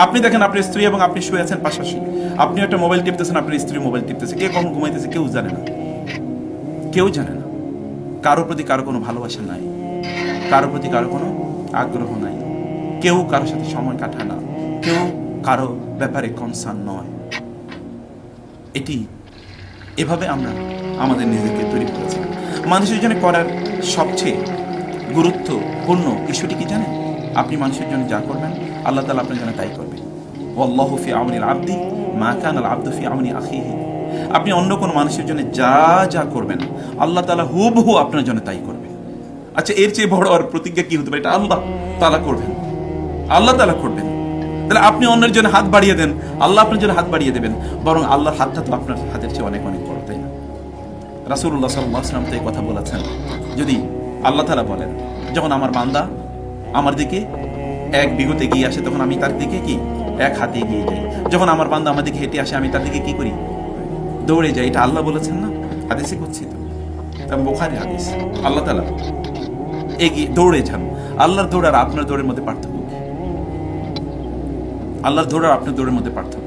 আপনি দেখেন আপনার স্ত্রী এবং আপনি শুয়ে আছেন পাশাপাশি, আপনি একটা মোবাইল টিপতেছেন, আপনার স্ত্রী মোবাইল টিপতেছে, কে কখন ঘুমাইতেছে কেউ জানে না, কেউ জানে না। কারো প্রতি কারো কোনো ভালোবাসা নাই, কারো প্রতি কারো কোনো আগ্রহ নাই, কেউ কারোর সাথে সময় কাটায় না, কেউ কারো ব্যাপারে কনসার্ন নয়। এভাবে আমরা আমাদের নিজেকে তৈরি করেছি। মানুষের জন্য করার সবচেয়ে গুরুত্বপূর্ণ ইস্যুটি কি জানেন? আপনি মানুষের জন্য যা করবেন আল্লাহ তাআলা আপনার জন্য তাই করবে। ওয়াল্লাহু ফি আউনিল আবদি মা কানাল আবদু ফি আউনি আখিহি। আপনি অন্য কোন মানুষের জন্য যা যা করবেন আল্লাহ তাআলা হুবহু আপনার জন্য তাই করবে। আচ্ছা, এর চেয়ে বড় আর প্রতিজ্ঞা কি হতে পারে? এটা আল্লাহ তাআলা করবেন, আল্লাহ তাআলা করবেন। তাহলে আপনি অন্যের জন্য হাত বাড়িয়ে দেন, আল্লাহ আপনার জন্য হাত বাড়িয়ে দেবেন। বরং আল্লাহর হাতটা তো আপনার হাতের চেয়ে অনেক অনেক বড়, তাই না? রাসূলুল্লাহ সাল্লাল্লাহু আলাইহি ওয়াসাল্লাম তো এই কথা বলেছেন। যদি আল্লাহ তাআলা বলেন, যখন আমার বান্দা আমার দিকে এক বিঘত এগিয়ে আসে তখন আমি তার দিকে কি এক হাতে এগিয়ে যাই, যখন আমার বান্দা আমার দিকে হেঁটে আসে আমি তার দিকে কি করি? দৌড়ে যাই। এটা আল্লাহ বলেছেন না? হাদিসে করছি তো, বুখারী হাদিস। আল্লাহ তাআলা এগিয়ে দৌড়ে যান। আল্লাহর দৌড় আর আপনার দৌড়ের মধ্যে পার্থক্য, আল্লাহর দৌড় আর আপনার দৌড়ের মধ্যে পার্থক্য।